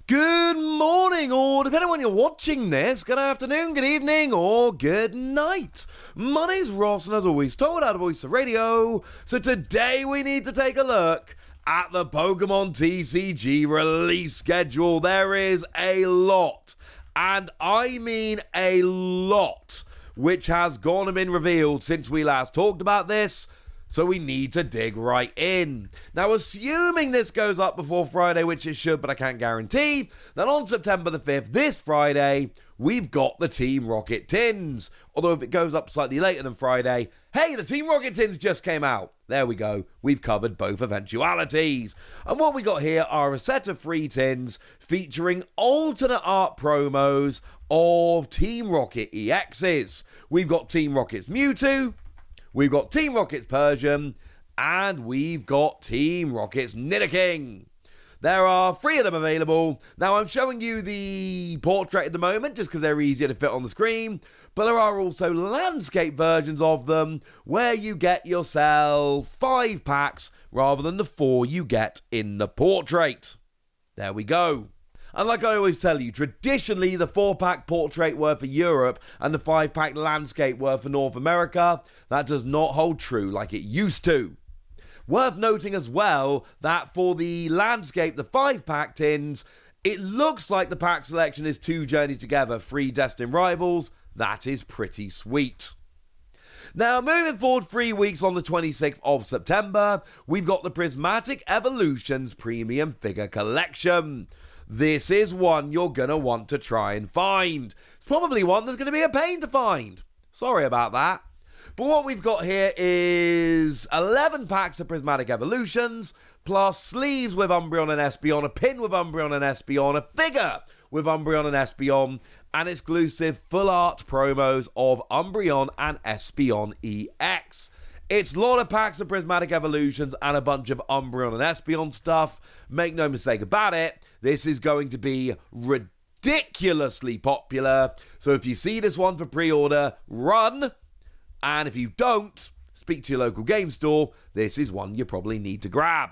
Good morning, or depending on when you're watching this, good afternoon, good evening, or good night. My name's Ross, and as always, told out of Voice of Radio. So today we need to take a look at the Pokémon TCG release schedule. There is a lot, and I mean a lot, which has gone and been revealed since we last talked about this. So we need to dig right in. Now, assuming this goes up before Friday, which it should, but I can't guarantee, then on September the 5th, this Friday, we've got the Team Rocket tins. Although if it goes up slightly later than Friday, hey, the Team Rocket tins just came out. There we go. We've covered both eventualities. And what we got here are a set of free tins featuring alternate art promos of Team Rocket EXs. We've got Team Rocket's Mewtwo, we've got Team Rocket's Persian, and we've got Team Rocket's Nidoking. There are 3 of them available. Now, I'm showing you the portrait at the moment just because they're easier to fit on the screen, but there are also landscape versions of them where you get yourself 5 packs rather than the 4 you get in the portrait. There we go. And like I always tell you, traditionally the 4-pack portrait were for Europe and the 5-pack landscape were for North America. That does not hold true like it used to. Worth noting as well that for the landscape, the 5-pack tins, it looks like the pack selection is 2 Journey Together, 3 Destined Rivals. That is pretty sweet. Now, moving forward 3 weeks on the 26th of September, we've got the Prismatic Evolutions Premium Figure Collection. This is one you're going to want to try and find. It's probably one that's going to be a pain to find. Sorry about that. But what we've got here is 11 packs of Prismatic Evolutions, plus sleeves with Umbreon and Espeon, a pin with Umbreon and Espeon, a figure with Umbreon and Espeon, and exclusive full art promos of Umbreon and Espeon EX. It's a lot of packs of Prismatic Evolutions and a bunch of Umbreon and Espeon stuff. Make no mistake about it, this is going to be ridiculously popular. So if you see this one for pre-order, run. And if you don't, speak to your local game store. This is one you probably need to grab.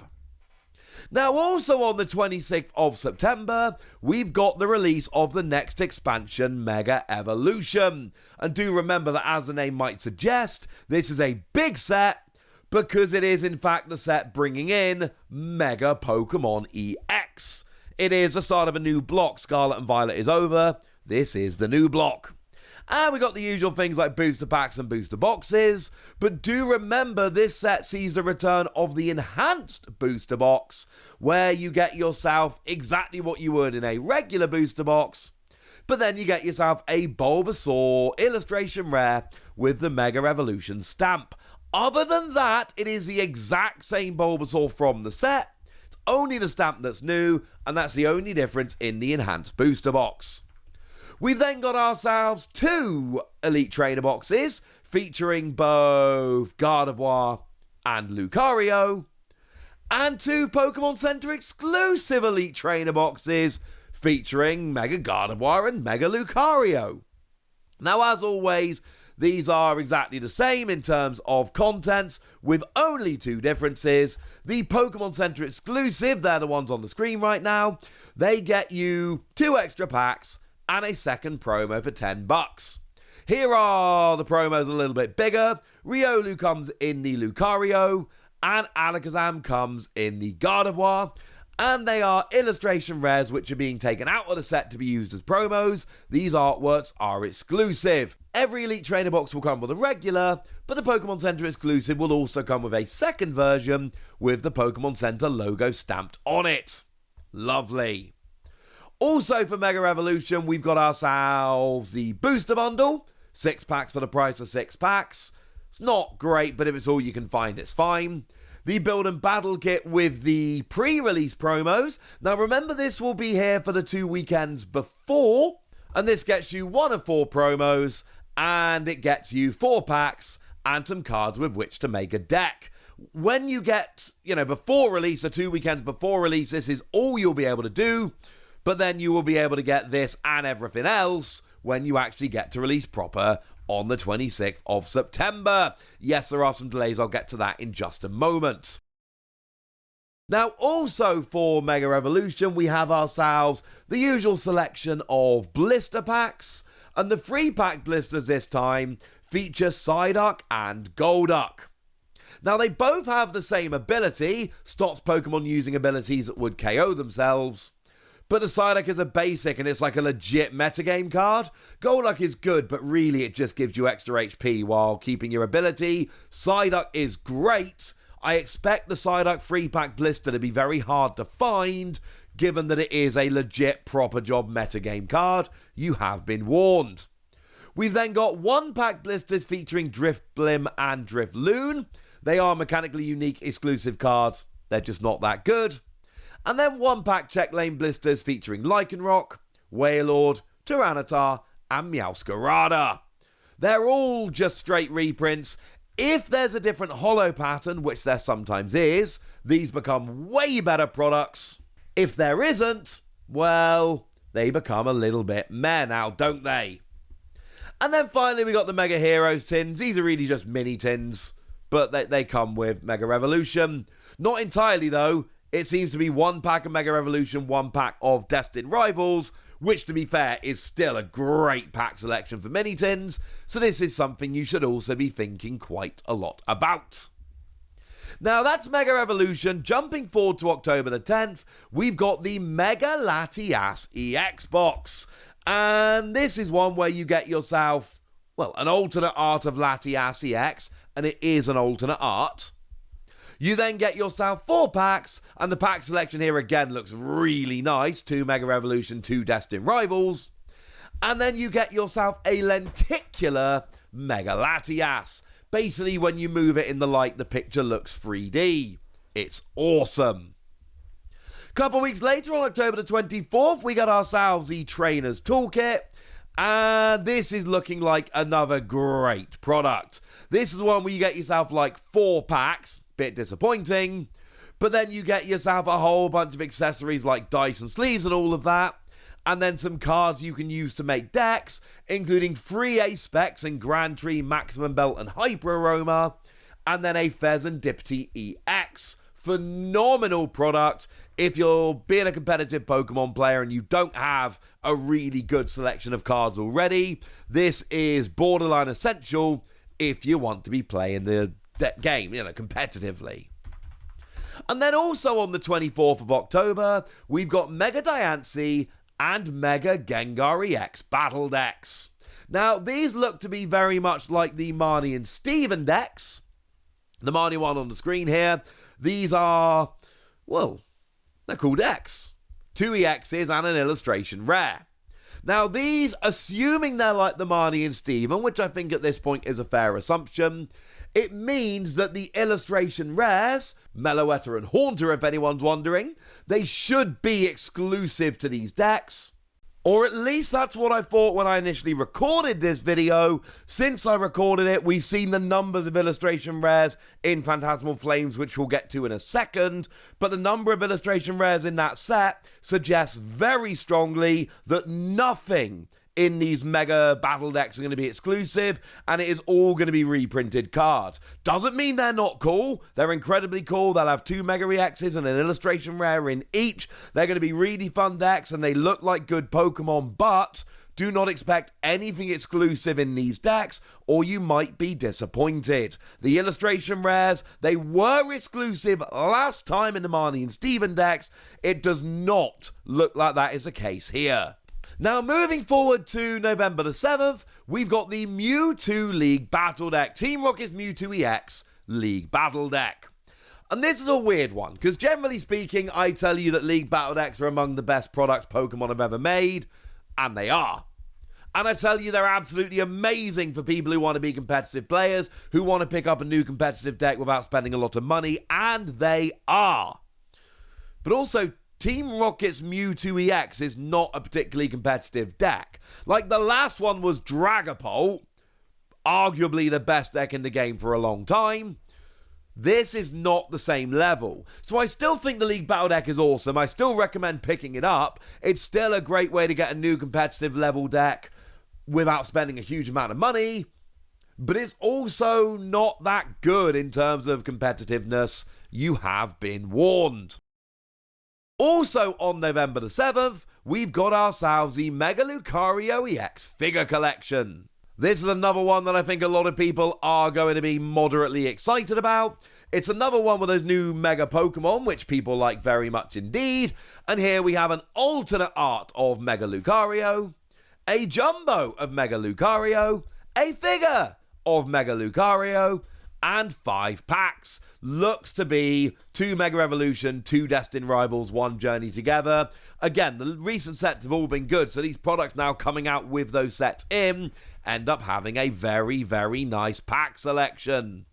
Now, also on the 26th of September, we've got the release of the next expansion, Mega Evolution. And do remember that, as the name might suggest, this is a big set because it is in fact the set bringing in Mega Pokémon EX. It is the start of a new block. Scarlet and Violet is over. This is the new block. And we got the usual things like booster packs and booster boxes. But do remember, this set sees the return of the enhanced booster box, where you get yourself exactly what you would in a regular booster box, but then you get yourself a Bulbasaur illustration rare with the Mega Evolution stamp. Other than that, it is the exact same Bulbasaur from the set. It's only the stamp that's new, and that's the only difference in the enhanced booster box. We've then got ourselves 2 Elite Trainer boxes featuring both Gardevoir and Lucario, and 2 Pokemon Center exclusive Elite Trainer boxes featuring Mega Gardevoir and Mega Lucario. Now, as always, these are exactly the same in terms of contents, with only 2 differences. The Pokemon Center exclusive, they're the ones on the screen right now, they get you 2 extra packs and a second promo for $10. Here are the promos a little bit bigger. Riolu comes in the Lucario, and Alakazam comes in the Gardevoir, and they are illustration rares which are being taken out of the set to be used as promos. These artworks are exclusive. Every Elite Trainer box will come with a regular, but the Pokemon Center exclusive will also come with a second version with the Pokemon Center logo stamped on it. Lovely. Also for Mega Evolution, we've got ourselves the Booster Bundle. 6 packs for the price of 6 packs. It's not great, but if it's all you can find, it's fine. The Build and Battle Kit with the pre-release promos. Now remember, this will be here for the 2 weekends before, and this gets you 1 of 4 promos, and it gets you 4 packs and some cards with which to make a deck. When you get, before release, or 2 weekends before release, this is all you'll be able to do. But then you will be able to get this and everything else when you actually get to release proper on the 26th of September. Yes, there are some delays. I'll get to that in just a moment. Now, also for Mega Evolution, we have ourselves the usual selection of blister packs, and the free pack blisters this time feature Psyduck and Golduck. Now, they both have the same ability, stops Pokemon using abilities that would KO themselves, but the Psyduck is a basic and it's like a legit metagame card. Golduck is good, but really it just gives you extra HP while keeping your ability. Psyduck is great. I expect the Psyduck free pack blister to be very hard to find, given that it is a legit proper job metagame card. You have been warned. We've then got one pack blisters featuring Drifblim and Drifloon. They are mechanically unique exclusive cards. They're just not that good. And then one pack check lane blisters featuring Lycanroc, Wailord, Tyranitar, and Meowscarada. They're all just straight reprints. If there's a different holo pattern, which there sometimes is, these become way better products. If there isn't, well, they become a little bit meh now, don't they? And then finally we got the Mega Heroes tins. These are really just mini tins, but they come with Mega Revolution. Not entirely though. It seems to be one pack of Mega Revolution, one pack of Destined Rivals, which to be fair is still a great pack selection for mini tins, so this is something you should also be thinking quite a lot about. Now that's Mega Evolution. Jumping forward to October the 10th, we've got the Mega Latias EX box. And this is one where you get yourself, well, an alternate art of Latias EX, and it is an alternate art. You then get yourself 4 packs, and the pack selection here again looks really nice. 2 Mega Evolution, 2 Destined Rivals. And then you get yourself a lenticular Mega Latias. Basically, when you move it in the light, the picture looks 3D. It's awesome. Couple weeks later, on October the 24th, we got ourselves the Trainer's Toolkit. And this is looking like another great product. This is the one where you get yourself like 4 packs. Bit disappointing, but then you get yourself a whole bunch of accessories like dice and sleeves and all of that, and then some cards you can use to make decks, including 3 Ace Specs and Grand Tree, Maximum Belt and Hyper Aroma, and then a Phantasmal EX. Phenomenal product if you're being a competitive Pokemon player and you don't have a really good selection of cards already. This is borderline essential if you want to be playing the game, competitively. And then also on the 24th of October, we've got Mega Diancie and Mega Gengar EX battle decks. Now, these look to be very much like the Marnie and Steven decks. The Marnie one on the screen here. These are, well, they're cool decks. 2 EXs and an illustration rare. Now, these, assuming they're like the Marnie and Steven, which I think at this point is a fair assumption, it means that the illustration rares, Meloetta and Haunter if anyone's wondering, they should be exclusive to these decks. Or at least that's what I thought when I initially recorded this video. Since I recorded it, we've seen the numbers of illustration rares in Phantasmal Flames, which we'll get to in a second, but the number of illustration rares in that set suggests very strongly that nothing in these mega battle decks are going to be exclusive, and it is all going to be reprinted cards. Doesn't mean they're not cool. They're incredibly cool. They'll have 2 Mega EXs and an illustration rare in each. They're going to be really fun decks, and they look like good Pokemon, but do not expect anything exclusive in these decks, or you might be disappointed. The illustration rares, they were exclusive last time in the Marnie and Steven decks. It does not look like that is the case here. Now, moving forward to November the 7th, we've got the Mewtwo League Battle Deck. Team Rocket's Mewtwo EX League Battle Deck. And this is a weird one, because generally speaking, I tell you that League Battle Decks are among the best products Pokemon have ever made, and they are. And I tell you they're absolutely amazing for people who want to be competitive players, who want to pick up a new competitive deck without spending a lot of money, and they are. But also, Team Rocket's Mewtwo EX is not a particularly competitive deck. Like, the last one was Dragapult, arguably the best deck in the game for a long time. This is not the same level. So I still think the League Battle Deck is awesome. I still recommend picking it up. It's still a great way to get a new competitive level deck without spending a huge amount of money. but it's also not that good in terms of competitiveness. You have been warned. Also on November the 7th, we've got ourselves the Mega Lucario EX figure collection. This is another one that I think a lot of people are going to be moderately excited about. It's another one with those new Mega Pokemon, which people like very much indeed. And here we have an alternate art of Mega Lucario, a jumbo of Mega Lucario, a figure of Mega Lucario, and 5 packs. Looks to be 2 Mega Evolution, 2 Destined Rivals, 1 Journey Together. Again, the recent sets have all been good, so these products now coming out with those sets in end up having a very, very nice pack selection.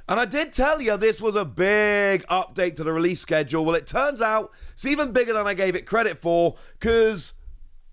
And I did tell you this was a big update to the release schedule. Well, it turns out it's even bigger than I gave it credit for, because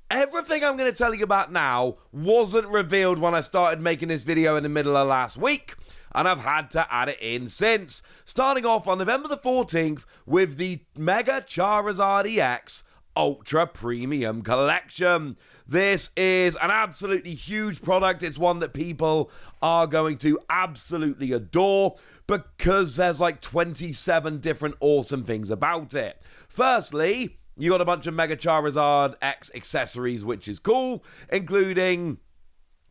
everything I'm going to tell you about now wasn't revealed when I started making this video in the middle of last week, and I've had to add it in since. Starting off on November the 14th with the Mega Charizard EX Ultra Premium Collection. This is an absolutely huge product. It's one that people are going to absolutely adore because there's like 27 different awesome things about it. Firstly, you got a bunch of Mega Charizard X accessories, which is cool, including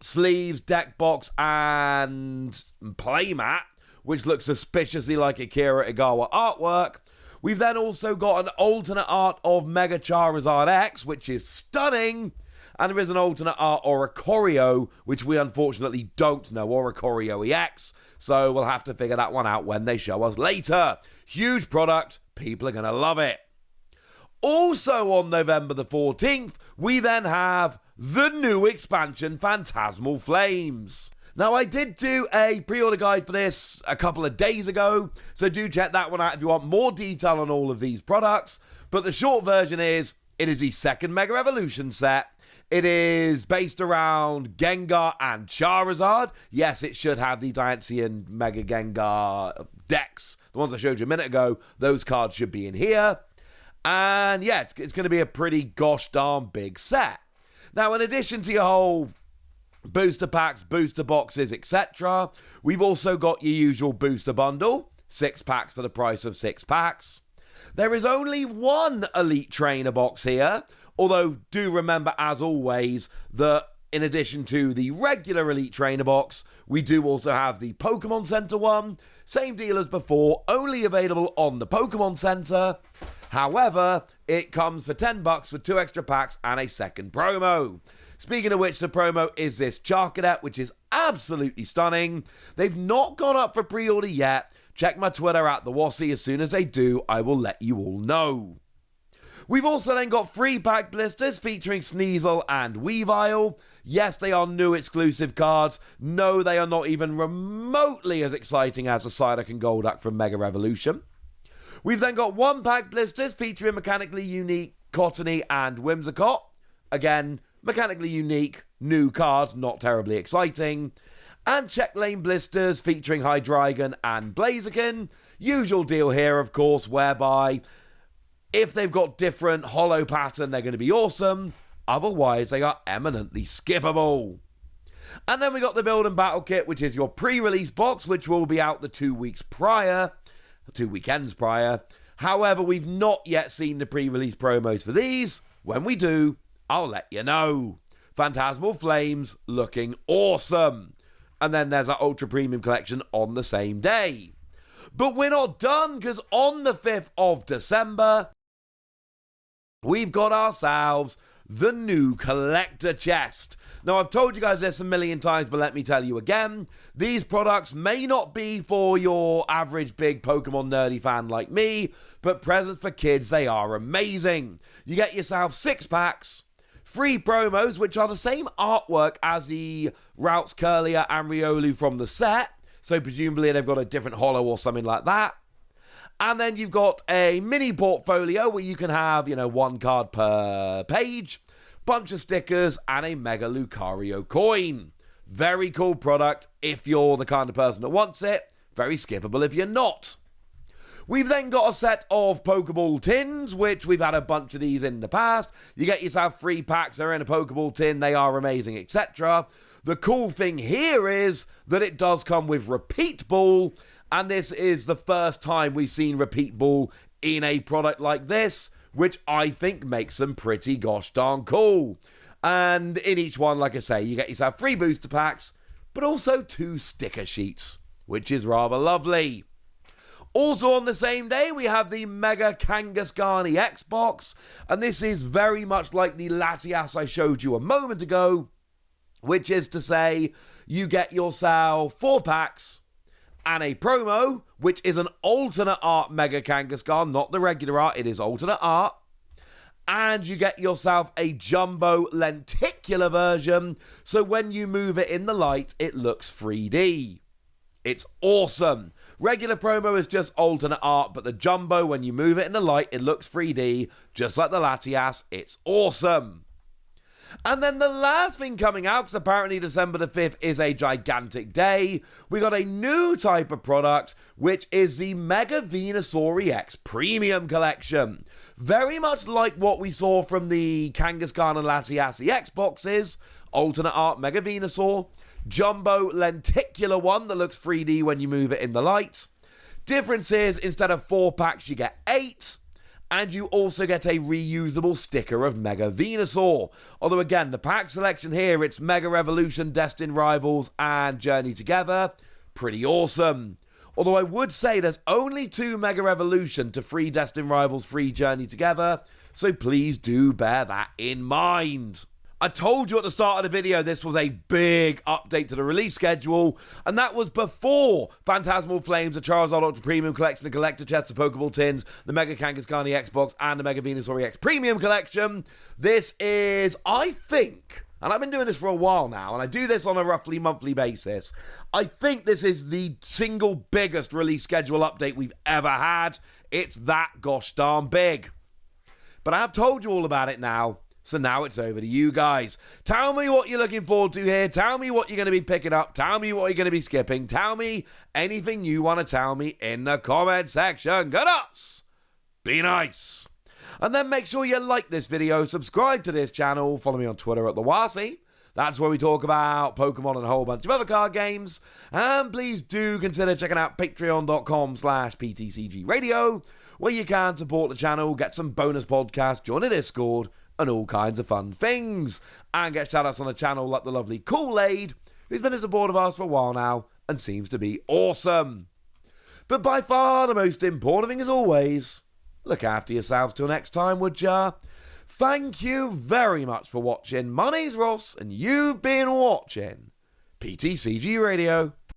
sleeves, deck box, and playmat, which looks suspiciously like Akira Igawa artwork. We've then also got an alternate art of Mega Charizard X, which is stunning, and there is an alternate art Oricorio, which we unfortunately don't know, Oricorio EX, so we'll have to figure that one out when they show us later. Huge product, people are going to love it. Also on November the 14th, we then have the new expansion, Phantasmal Flames. Now, I did do a pre-order guide for this a couple of days ago, so do check that one out if you want more detail on all of these products. But the short version is, it is the second Mega Evolution set. It is based around Gengar and Charizard. Yes, it should have the Diancie Mega Gengar decks. The ones I showed you a minute ago, those cards should be in here. And yeah, it's going to be a pretty gosh darn big set. Now, in addition to your whole booster packs, booster boxes, etc., we've also got your usual booster bundle, 6 packs for the price of 6 packs. There is only one Elite Trainer box here, although do remember, as always, that in addition to the regular Elite Trainer box, we do also have the Pokemon Center one. Same deal as before, only available on the Pokemon Center. However, it comes for $10 with 2 extra packs and a second promo. Speaking of which, the promo is this Charcadet, which is absolutely stunning. They've not gone up for pre-order yet. Check my Twitter at the Wassy. As soon as they do, I will let you all know. We've also then got 3 pack blisters featuring Sneasel and Weavile. Yes, they are new exclusive cards. No, they are not even remotely as exciting as the Psyduck and Golduck from Mega Revolution. We've then got 1 pack blisters featuring mechanically unique Cottony and Whimsicott. Again, mechanically unique, new cards, not terribly exciting. And check lane blisters featuring Hydreigon and Blaziken. Usual deal here, of course, whereby if they've got different holo pattern, they're going to be awesome. Otherwise, they are eminently skippable. And then we got the Build and Battle Kit, which is your pre-release box, which will be out the 2 weeks prior. 2 weekends prior. However, we've not yet seen the pre-release promos for these. When we do, I'll let you know. Phantasmal Flames looking awesome. And then there's our Ultra Premium Collection on the same day. But we're not done, because on the 5th of December, we've got ourselves the new collector chest. Now, I've told you guys this a million times, but let me tell you again. These products may not be for your average big Pokemon nerdy fan like me, but presents for kids, they are amazing. You get yourself 6 packs, 3 promos, which are the same artwork as the Routes, Curlier, and Riolu from the set. So presumably they've got a different holo or something like that. And then you've got a mini portfolio where you can have, 1 card per page, bunch of stickers, and a Mega Lucario coin. Very cool product if you're the kind of person that wants it. Very skippable if you're not. We've then got a set of Pokeball tins, which we've had a bunch of these in the past. You get yourself 3 packs, they're in a Pokeball tin, they are amazing, etc. The cool thing here is that it does come with Repeat Ball, and this is the first time we've seen Repeat Ball in a product like this, which I think makes them pretty gosh darn cool. And in each one, like I say, you get yourself 3 booster packs, but also 2 sticker sheets, which is rather lovely. Also on the same day, we have the Mega Kangaskhan EX box, and this is very much like the Latias I showed you a moment ago, which is to say, you get yourself 4 packs and a promo, which is an alternate art Mega Kangaskhan, not the regular art, it is alternate art. And you get yourself a jumbo lenticular version, so when you move it in the light, it looks 3D. It's awesome. Regular promo is just alternate art, but the jumbo, when you move it in the light, it looks 3D, just like the Latias. It's awesome. And then the last thing coming out, because apparently December the 5th is a gigantic day, we got a new type of product, which is the Mega Venusaur EX Premium Collection. Very much like what we saw from the Kangaskhan and Latias EX boxes, alternate art Mega Venusaur, jumbo lenticular one that looks 3D when you move it in the light. Difference is, instead of 4 packs, you get 8. And you also get a reusable sticker of Mega Venusaur. Although again, the pack selection here, it's Mega Revolution, Destined Rivals, and Journey Together. Pretty awesome. Although I would say there's only 2 Mega Revolution to 3 Destined Rivals, 3 Journey Together. So please do bear that in mind. I told you at the start of the video this was a big update to the release schedule, and that was before Phantasmal Flames, the Charizard Ultra Premium Collection, the Collector Chests, the Pokeball Tins, the Mega Kangaskhan EX box, and the Mega Venusaur EX Premium Collection. This is, I think, and I've been doing this for a while now, and I do this on a roughly monthly basis, I think this is the single biggest release schedule update we've ever had. It's that gosh darn big. But I have told you all about it now. So now it's over to you guys. Tell me what you're looking forward to here. Tell me what you're going to be picking up. Tell me what you're going to be skipping. Tell me anything you want to tell me in the comment section. Go nuts! Be nice! And then make sure you like this video, subscribe to this channel, follow me on Twitter at @TheWasi. That's where we talk about Pokemon and a whole bunch of other card games. And please do consider checking out patreon.com/PTCG Radio, where you can support the channel, get some bonus podcasts, join a Discord, and all kinds of fun things. And get shout-outs on the channel like the lovely Kool-Aid, who's been a supporter of ours for a while now and seems to be awesome. But by far the most important thing as always, look after yourselves till next time, would ya? Thank you very much for watching. My name's Ross, and you've been watching PTCG Radio.